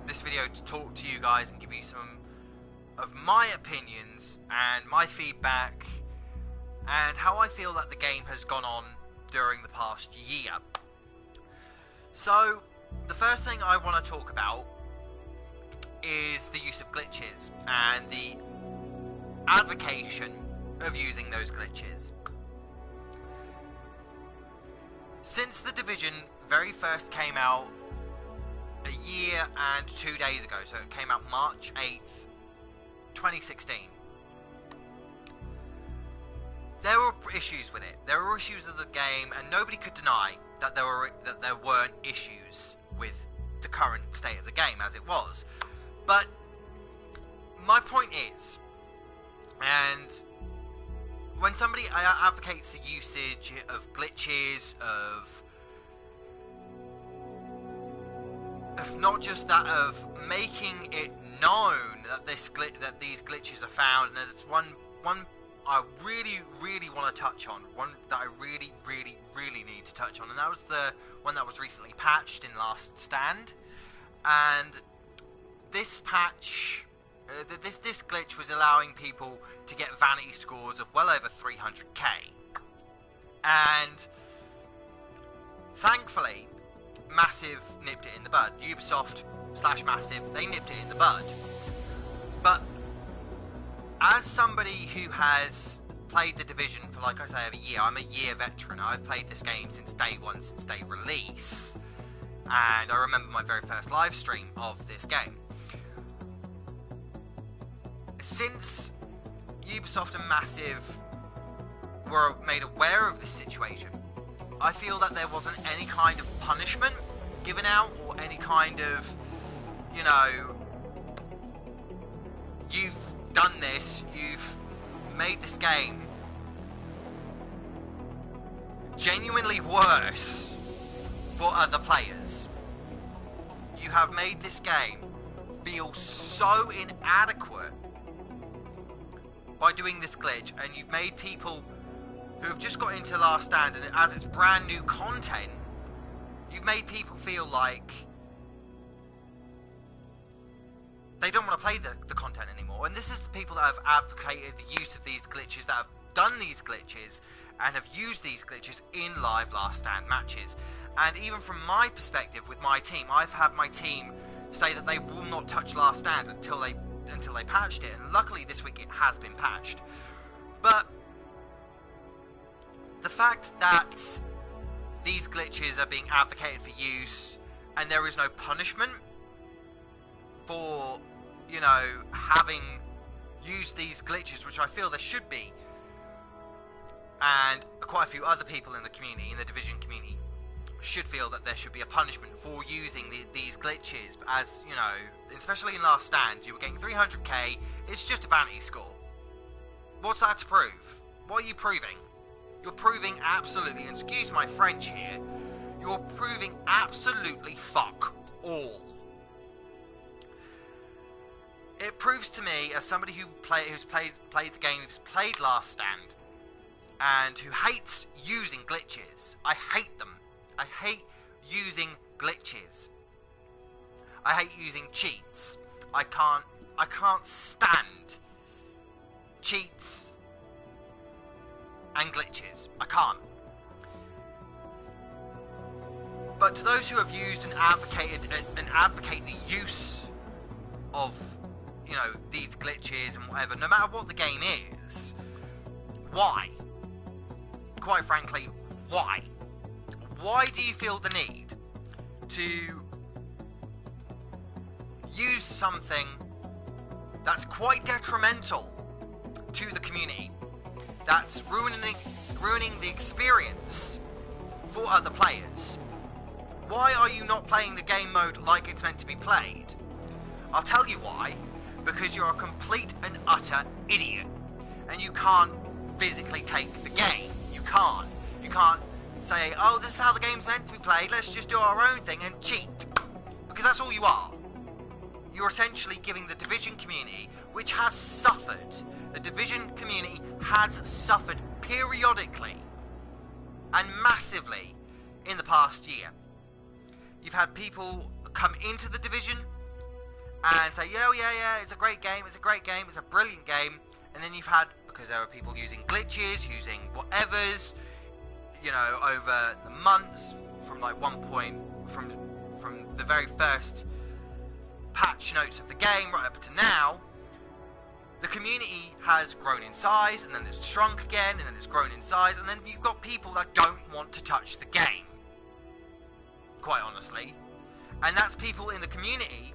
this video to talk to you guys and give you some of my opinions and my feedback and how I feel that the game has gone on during the past year. So, the first thing I want to talk about is the use of glitches and the advocation of using those glitches. Since The Division very first came out a year and 2 days ago, so it came out March 8th, 2016, there were issues with it. There were issues with the game, and nobody could deny that there weren't issues with the current state of the game as it was. But my point is, and when somebody advocates the usage of glitches, of not just that, of making it known that that these glitches are found, and there's one I really want to touch on, one that I really need to touch on, and that was the one that was recently patched in Last Stand. And this patch, this glitch was allowing people to get vanity scores of well over 300k, and thankfully Massive nipped it in the bud. Ubisoft / Massive, they nipped it in the bud. But as somebody who has played The Division for, like I say, a year, I'm a year veteran. I've played this game since day one, since day release, and I remember my very first live stream of this game. Since Ubisoft and Massive were made aware of this situation, I feel that there wasn't any kind of punishment given out, or any kind of, you know, you've done this, you've made this game genuinely worse for other players. You have made this game feel so inadequate by doing this glitch, and you've made people who have just got into Last Stand, and as it's brand new content, you've made people feel like they don't want to play the content anymore. And this is the people that have advocated the use of these glitches, that have done these glitches, and have used these glitches in live Last Stand matches. And even from my perspective with my team, I've had my team say that they will not touch Last Stand until they patched it, and luckily this week it has been patched. But the fact that these glitches are being advocated for use, and there is no punishment for, you know, having used these glitches, which I feel there should be, and quite a few other people in the community, in the Division community, should feel that there should be a punishment for using these glitches. As you know, especially in Last Stand, you were getting 300k. It's just a vanity score. What's that to prove? What are you proving? You're proving absolutely, and excuse my French here, you're proving absolutely fuck all. It proves to me, as somebody who's played the game, who's played Last Stand, and who hates using glitches. I hate them. I hate using glitches. I hate using cheats. I can't stand cheats and glitches. I can't. But to those who have used and advocate the use of, you know, these glitches and whatever, no matter what the game is, why? Quite frankly, why? Why do you feel the need to use something that's quite detrimental to the community, that's ruining the experience for other players? Why are you not playing the game mode like it's meant to be played? I'll tell you why. Because you're a complete and utter idiot, and you can't physically take the game. You can't. You can't say, oh, this is how the game's meant to be played, let's just do our own thing and cheat. Because that's all you are. You're essentially giving the Division community, which has suffered, the Division community has suffered periodically and massively in the past year. You've had people come into the Division and say, yeah, it's a great game, it's a brilliant game, and then you've had, because there are people using glitches, using whatevers, you know, over the months, from like one point, from the very first patch notes of the game right up to now, the community has grown in size, and then it's shrunk again, and then it's grown in size, and then you've got people that don't want to touch the game, quite honestly. And that's people in the community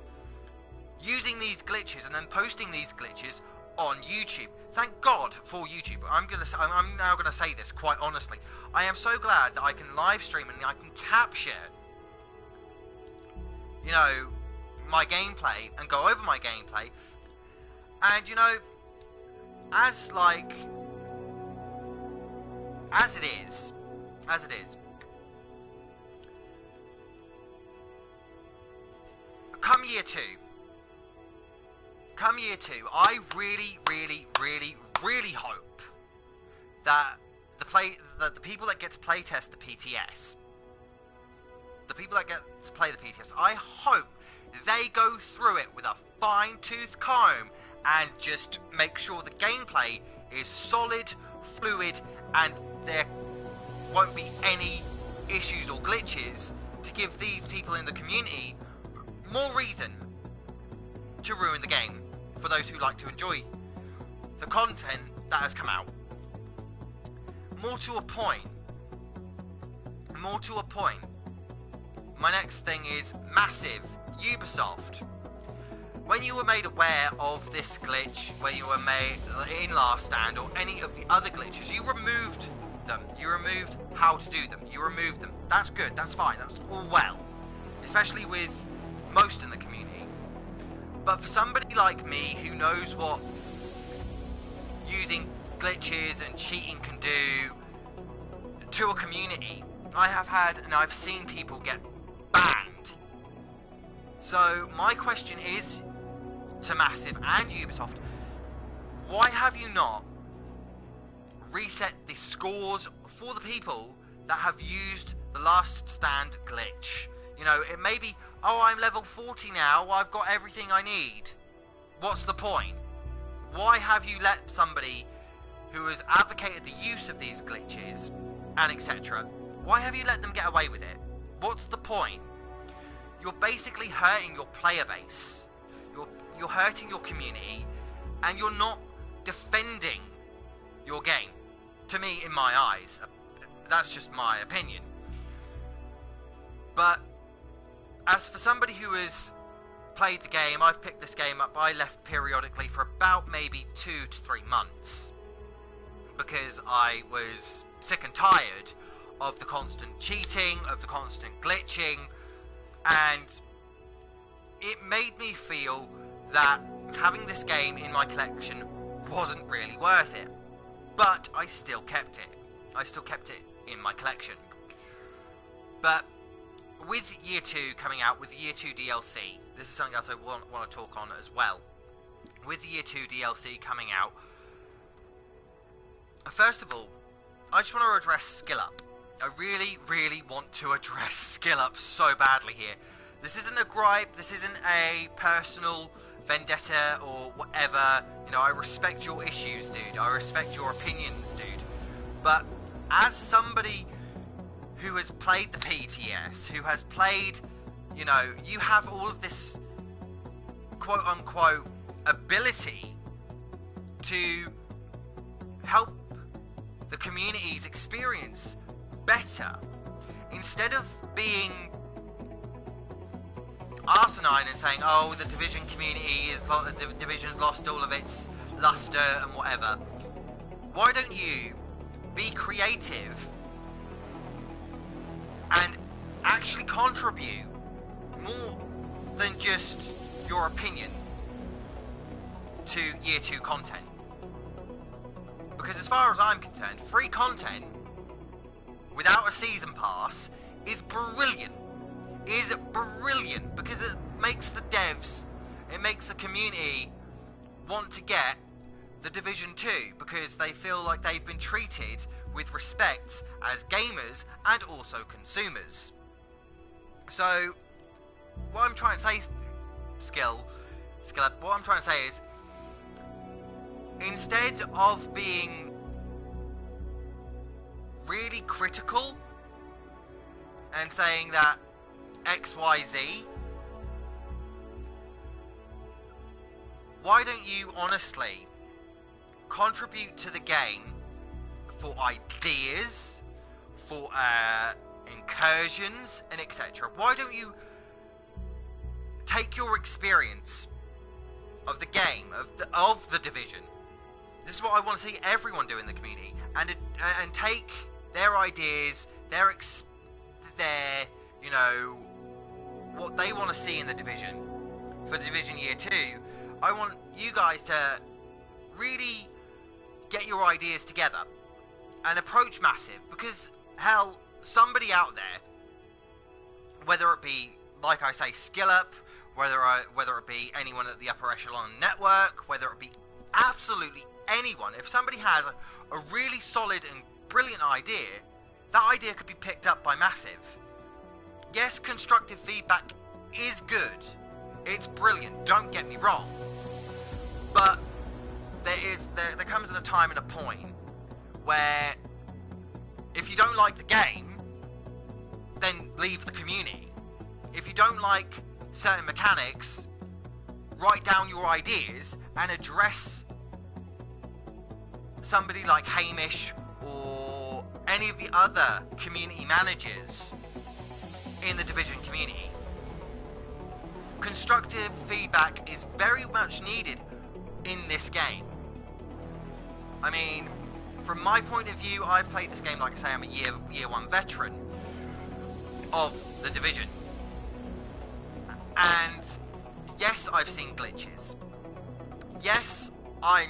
using these glitches and then posting these glitches on YouTube. Thank God for YouTube. I'm now gonna say this quite honestly. I am so glad that I can live stream and I can capture, you know, my gameplay and go over my gameplay. And, you know, as it is, come year two, I really hope that the people that get to play test the PTS, I hope they go through it with a fine-tooth comb and just make sure the gameplay is solid, fluid, and there won't be any issues or glitches to give these people in the community more reason to ruin the game for those who like to enjoy the content that has come out. More to a point, my next thing is massive Ubisoft. When you were made aware of this glitch, when you were made in Last Stand or any of the other glitches, you removed them. You removed how to do them. You removed them. That's good. That's fine. That's all well. Especially with most in the community. But for somebody like me who knows what using glitches and cheating can do to a community, I have had and I've seen people get banned. So my question is to Massive and Ubisoft, why have you not reset the scores for the people that have used the Last Stand glitch? You know, it may be, oh, I'm level 40 now, well, I've got everything I need. What's the point? Why have you let somebody who has advocated the use of these glitches and etc., why have you let them get away with it? What's the point? You're basically hurting your player base. You're hurting your community, and you're not defending your game. To me, in my eyes, that's just my opinion. But as for somebody who has played the game, I've picked this game up. I left periodically for about maybe 2 to 3 months because I was sick and tired of the constant cheating, of the constant glitching, and it made me feel that having this game in my collection wasn't really worth it. But I still kept it. I still kept it in my collection. But with Year 2 coming out, with the Year 2 DLC, this is something else I want to talk on as well. With the Year 2 DLC coming out, first of all, I just want to address skill up. I really want to address skill up so badly here. This isn't a gripe, this isn't a personal vendetta or whatever. You know, I respect your issues, dude. I respect your opinions, dude. But as somebody who has played the PTS, who has played, you know, you have all of this quote-unquote ability to help the community's experience better, instead of being asinine and saying, oh, the Division community the Division's lost all of its luster and whatever. Why don't you be creative and actually contribute more than just your opinion to Year 2 content? Because as far as I'm concerned, free content without a season pass is brilliant. Because it makes the devs, it makes the community want to get the Division 2 because they feel like they've been treated with respect as gamers and also consumers. So what I'm trying to say, what I'm trying to say is, instead of being really critical and saying that XYZ, why don't you honestly contribute to the game for ideas, for incursions, and etc.? Why don't you take your experience of the game, of the Division? This is what I want to see everyone do in the community, and take their ideas, their you know, what they want to see in the Division for Division Year 2. I want you guys to really get your ideas together and approach Massive, because hell, somebody out there, whether it be, like I say, Skill Up, whether it be anyone at the upper echelon network, whether it be absolutely anyone, if somebody has a really solid and brilliant idea, that idea could be picked up by Massive. Yes, constructive feedback is good. It's brilliant, don't get me wrong. But there comes a time and a point where if you don't like the game, then leave the community. If you don't like certain mechanics, write down your ideas and address somebody like Hamish or any of the other community managers in the Division community. Constructive feedback is very much needed in this game. I mean, from my point of view, I've played this game, like I say, I'm a year 1 veteran of the Division. And yes, I've seen glitches. Yes, I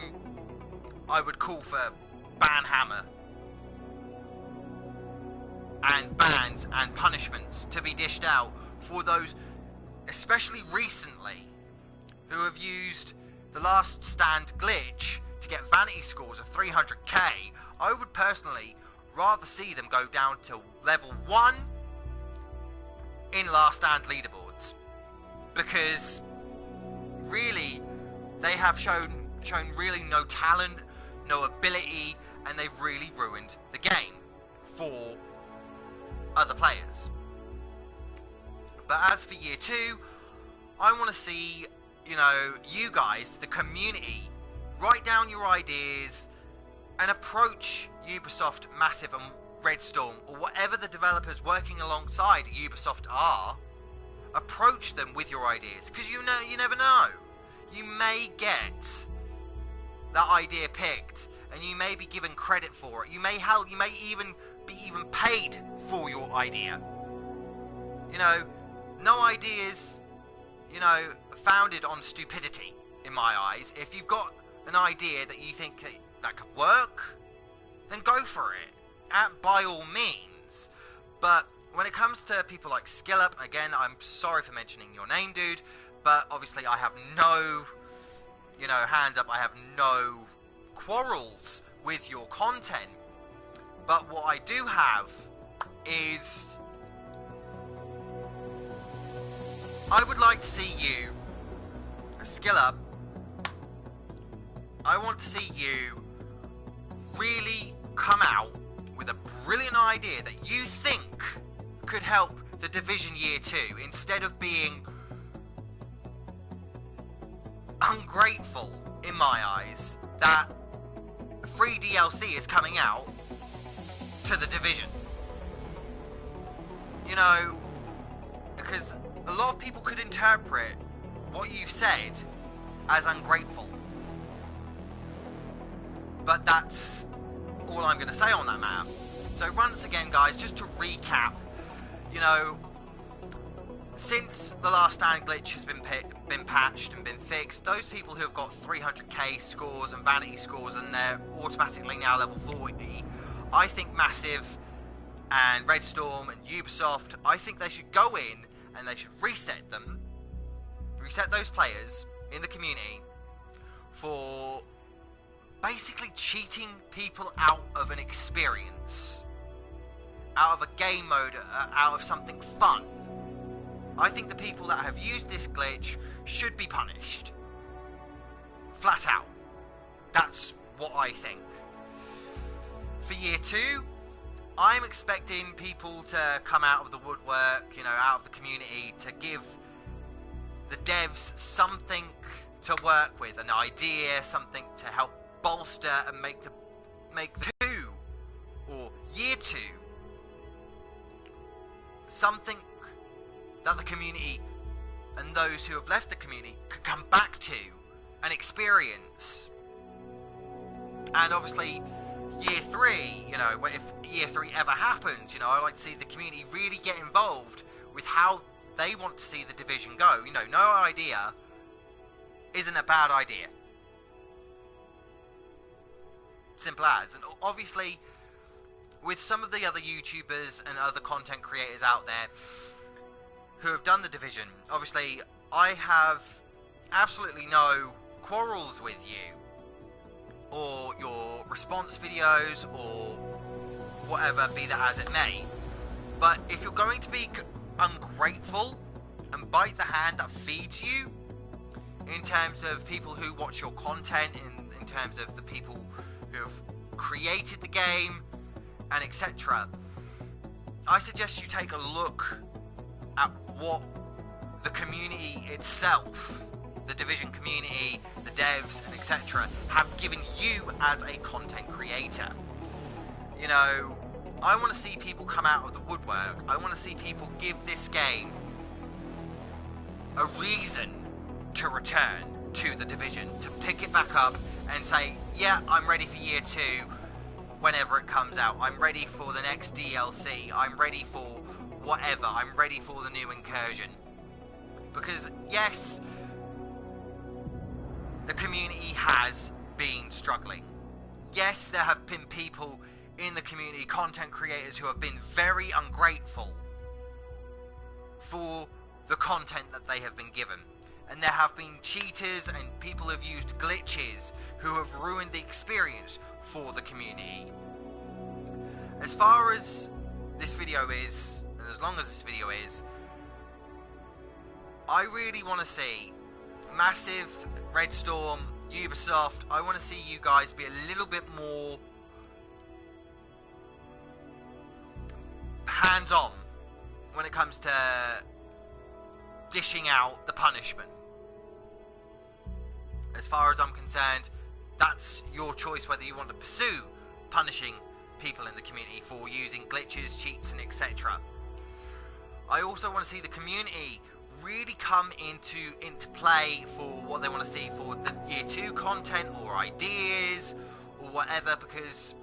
would call for ban hammer and bans and punishments to be dished out for those, especially recently, who have used the last stand glitch to get vanity scores of 300k. I would personally rather see them go down to level 1 in last stand leaderboards, because really they have shown really no talent, no ability, and they've really ruined the game for other players. But as for Year 2, I want to see, you know, you guys, the community, write down your ideas and approach Ubisoft, Massive and Red Storm, or whatever the developers working alongside Ubisoft are. Approach them with your ideas, because you never know. You may get that idea picked, and you may be given credit for it. You may even be paid for your idea. You know, no ideas, you know, founded on stupidity, in my eyes. If you've got an idea that you think that could work, then go for it, by all means. But when it comes to people like Skill Up, again, I'm sorry for mentioning your name, dude, but obviously I have no, you know, hands up, I have no quarrels with your content. But what I do have is, I would like to see you, Skill Up, I want to see you really come out with a brilliant idea that you think could help the Division Year 2, instead of being ungrateful, in my eyes, that free DLC is coming out to the Division. You know, because a lot of people could interpret what you've said as ungrateful. But that's all I'm going to say on that matter. So once again, guys, just to recap, you know, since the last stand glitch has been patched and been fixed, those people who have got 300k scores and vanity scores and they're automatically now level 40, I think Massive and Red Storm and Ubisoft, I think they should go in and they should reset those players in the community for basically cheating people out of an experience, out of a game mode, out of something fun. I think the people that have used this glitch should be punished. Flat out. That's what I think. For year 2, I'm expecting people to come out of the woodwork, you know, out of the community, to give the devs something to work with, an idea, something to help bolster and make the 2 or year 2 something that the community and those who have left the community could come back to and experience. And obviously year 3, you know, if year 3 ever happens, you know, I like to see the community really get involved with how they want to see the Division go. You know, no idea isn't a bad idea. Simple as. And obviously, with some of the other YouTubers and other content creators out there who have done the Division, obviously, I have absolutely no quarrels with you or your response videos or whatever, be that as it may. But if you're going to be ungrateful and bite the hand that feeds you, in terms of people who watch your content, in terms of the people who have created the game, and etc., I suggest you take a look at what the community itself, the Division community, the devs, and etc., have given you as a content creator. You know, I want to see people come out of the woodwork. I want to see people give this game a reason to return to the Division, to pick it back up and say, yeah, I'm ready for year 2 whenever it comes out. I'm ready for the next DLC. I'm ready for whatever. I'm ready for the new incursion. Because, yes, the community has been struggling. Yes, there have been people in the community, content creators, who have been very ungrateful for the content that they have been given. And there have been cheaters and people who have used glitches who have ruined the experience for the community. As far as this video is, and as long as this video is, I really want to see Massive, Red Storm, Ubisoft, I want to see you guys be a little bit more hands-on when it comes to dishing out the punishment. As far as I'm concerned, that's your choice whether you want to pursue punishing people in the community for using glitches, cheats, and etc. I also want to see the community really come into play for what they want to see for the year 2 content or ideas or whatever, because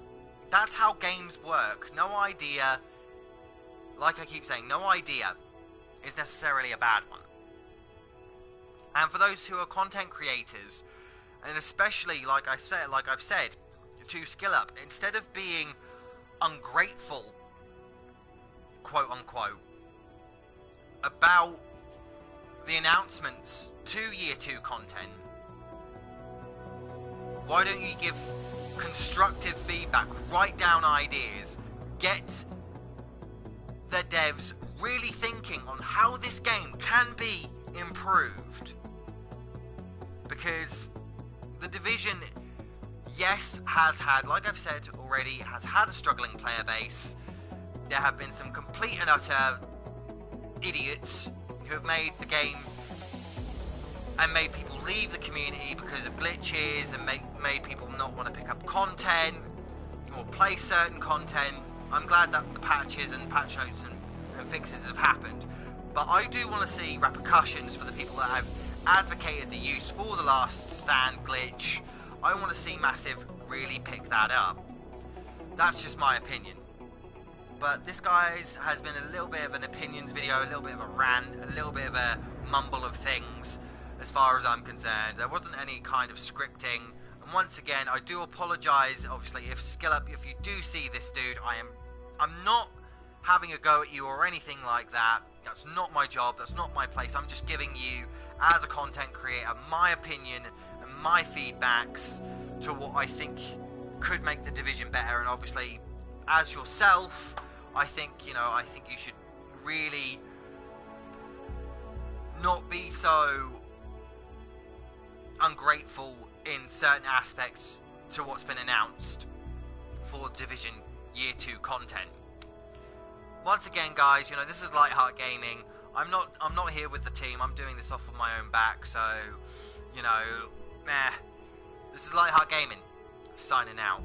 that's how games work. No idea, like I keep saying, no idea is necessarily a bad one. And for those who are content creators, and especially like I've said, to skill up, instead of being ungrateful, quote unquote, about the announcements to year 2 content, why don't you give constructive feedback, write down ideas, get the devs really thinking on how this game can be improved? Because the Division, yes, has had, like I've said already, has had a struggling player base. There have been some complete and utter idiots who have made the game and made people leave the community because of glitches, and made people not want to pick up content or play certain content. I'm glad that the patches and patch notes and fixes have happened, but I do want to see repercussions for the people that have advocated the use for the last stand glitch. I want to see Massive really pick that up. That's just my opinion. But this, guys, has been a little bit of an opinions video, a little bit of a rant, a little bit of a mumble of things as far as I'm concerned. There wasn't any kind of scripting. And once again, I do apologise, obviously, if if you do see this dude, I'm not having a go at you or anything like that. That's not my job, that's not my place. I'm just giving you, as a content creator, my opinion and my feedbacks to what I think could make the Division better. And obviously, as yourself, I think you should really not be so ungrateful in certain aspects to what's been announced for Division Year 2 content. Once again, guys, you know, this is Lightheart Gaming. I'm not here with the team. I'm doing this off of my own back, so, you know, this is Lightheart Gaming, signing out.